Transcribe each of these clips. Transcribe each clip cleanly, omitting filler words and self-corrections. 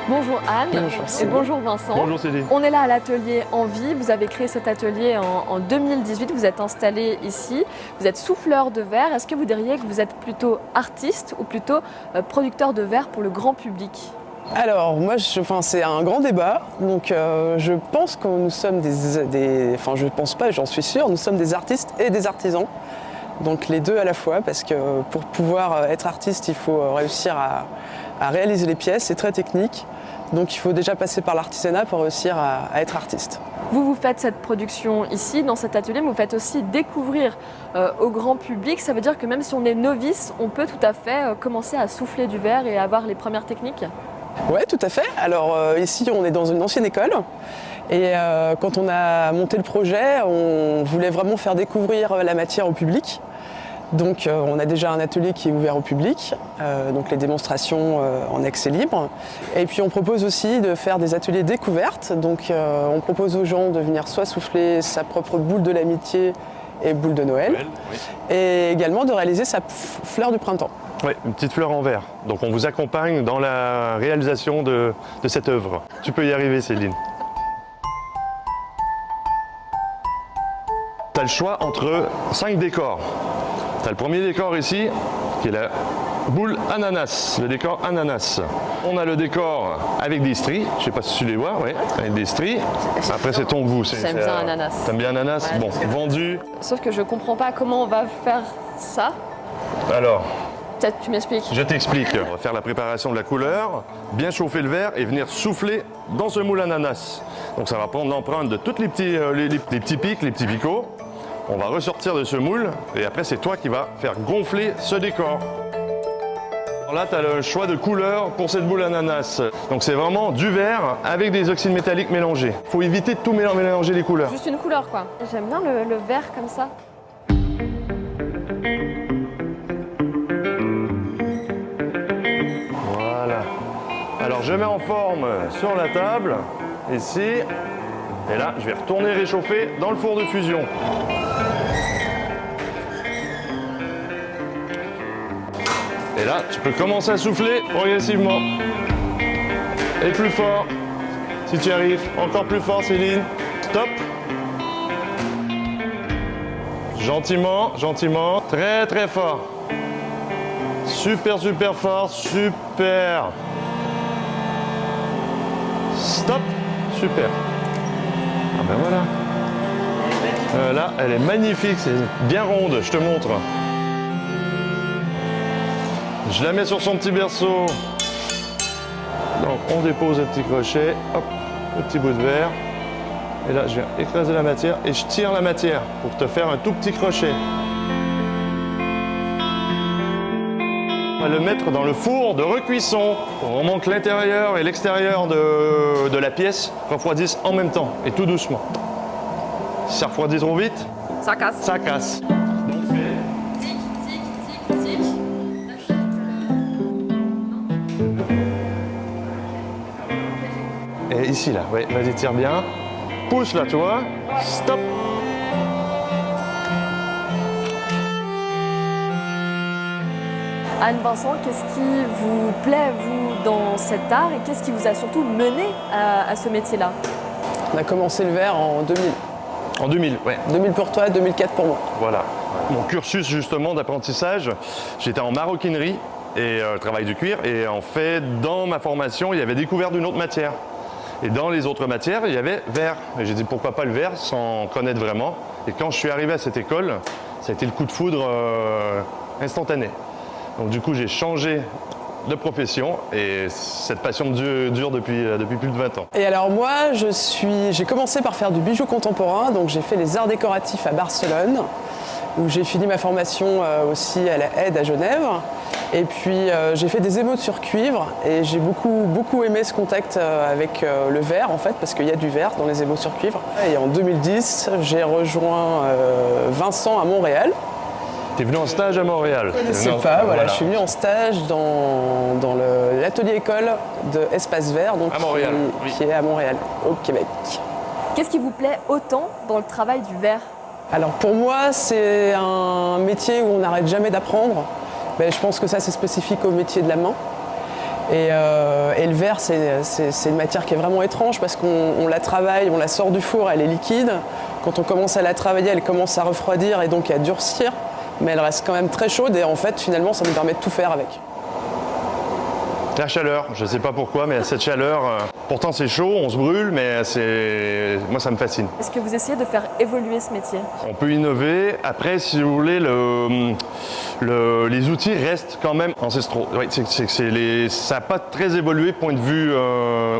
Bonjour Anne. Bonjour et Céline. bonjour Vincent. Bonjour Céline. On est là à l'atelier Envie. Vous avez créé cet atelier en 2018. Vous êtes installé ici. Vous êtes souffleur de verre. Est-ce que vous diriez que vous êtes plutôt artiste ou plutôt producteur de verre pour le grand public? Alors moi, c'est un grand débat. Donc je pense que nous sommes enfin je pense pas, j'en suis sûre, nous sommes des artistes et des artisans. Donc les deux à la fois, parce que pour pouvoir être artiste, il faut réussir à réaliser les pièces, c'est très technique. Donc il faut déjà passer par l'artisanat pour réussir à être artiste. Vous faites cette production ici, dans cet atelier, mais vous faites aussi découvrir au grand public. Ça veut dire que même si on est novice, on peut tout à fait commencer à souffler du verre et avoir les premières techniques? Oui, tout à fait. Alors ici, on est dans une ancienne école. Et quand on a monté le projet, on voulait vraiment faire découvrir la matière au public. Donc on a déjà un atelier qui est ouvert au public, donc les démonstrations en accès libre. Et puis on propose aussi de faire des ateliers découvertes. Donc on propose aux gens de venir soit souffler sa propre boule de l'amitié et boule de Noël, Oui. et également de réaliser sa fleur du printemps. Oui, une petite fleur en verre. Donc on vous accompagne dans la réalisation de cette œuvre. Tu peux y arriver Céline. Tu as le choix entre 5 décors. Tu as le premier décor ici, qui est la boule ananas, le décor ananas. On a le décor avec des stries, je ne sais pas si tu les vois, oui, avec des stries. Après c'est ton goût. J'aime bien ananas. T'aimes bien ananas? Ouais. Bon, vendu. Sauf que je ne comprends pas comment on va faire ça. Alors, Peut-être tu m'expliques. je t'explique. On va faire la préparation de la couleur, bien chauffer le verre et venir souffler dans ce moule ananas. Donc ça va prendre l'empreinte de tous les petits pics, les petits picots. On va ressortir de ce moule et après c'est toi qui vas faire gonfler ce décor. Alors là tu as le choix de couleur pour cette boule ananas. Donc c'est vraiment du verre avec des oxydes métalliques mélangés. Il faut éviter de tout mélanger les couleurs. Juste une couleur quoi. J'aime bien le vert comme ça. Voilà. Alors je mets en forme sur la table, ici. Et là, je vais retourner réchauffer dans le four de fusion. Et là, tu peux commencer à souffler progressivement. Et plus fort, si tu y arrives. Encore plus fort, Céline. Stop. Gentiment, gentiment. Très, très fort. Super, super fort. Super. Stop. Super. Ah ben voilà. Là, elle est magnifique, c'est bien ronde, je te montre. Je la mets sur son petit berceau. Donc on dépose un petit crochet, hop, le petit bout de verre. Et là, je viens écraser la matière et je tire la matière pour te faire un tout petit crochet. On va le mettre dans le four de recuisson pour vraiment que l'intérieur et l'extérieur de la pièce refroidissent en même temps et tout doucement. Si ça refroidit trop vite, Ça casse. ça casse. Tic, tic, tic, tic. Et ici là, ouais, vas-y tire bien. Pousse là, tu vois. Stop. Anne Vincent, qu'est-ce qui vous plaît, vous, dans cet art et qu'est-ce qui vous a surtout mené à ce métier-là? On a commencé le verre en 2000. En 2000, ouais. 2000 pour toi, 2004 pour moi. Voilà. Mon cursus justement d'apprentissage, j'étais en maroquinerie et travail du cuir. Et en fait, dans ma formation, il y avait découvert d'une autre matière. Et dans les autres matières, il y avait verre. Et j'ai dit pourquoi pas le verre sans connaître vraiment. Et quand je suis arrivé à cette école, ça a été le coup de foudre instantané. Donc du coup, j'ai changé de profession et cette passion dure depuis plus de 20 ans. Et alors moi, j'ai commencé par faire du bijou contemporain, donc j'ai fait les arts décoratifs à Barcelone, où j'ai fini ma formation aussi à la Aide à Genève. Et puis j'ai fait des émautes sur cuivre et j'ai beaucoup aimé ce contact avec le verre en fait, parce qu'il y a du verre dans les émautes sur cuivre. Et en 2010, j'ai rejoint Vincent à Montréal. Tu es venu en stage à Montréal. Je ne sais pas, voilà, je suis venu en stage dans l'atelier école de Espace Vert, donc À Montréal, qui est à Montréal, au Québec. Qu'est-ce qui vous plaît autant dans le travail du verre? Alors pour moi, c'est un métier où on n'arrête jamais d'apprendre. Mais je pense que ça, c'est spécifique au métier de la main. Et le verre, c'est une matière qui est vraiment étrange parce qu'on la travaille, on la sort du four, elle est liquide. Quand on commence à la travailler, elle commence à refroidir et donc à durcir. Mais elle reste quand même très chaude et en fait, finalement, ça nous permet de tout faire avec. La chaleur, je ne sais pas pourquoi, mais cette chaleur, pourtant c'est chaud, on se brûle, mais moi ça me fascine. Est-ce que vous essayez de faire évoluer ce métier? On peut innover. Après, si vous voulez, les outils restent quand même ancestraux. Oui, ça n'a pas très évolué point de vue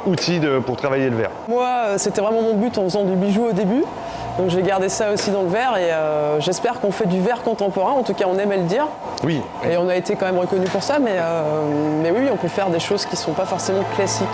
outils pour travailler le verre. Moi, c'était vraiment mon but en faisant du bijou au début. Donc j'ai gardé ça aussi dans le verre et j'espère qu'on fait du verre contemporain, en tout cas on aimait le dire. Oui. Et on a été quand même reconnu pour ça, mais oui, on peut faire des choses qui ne sont pas forcément classiques.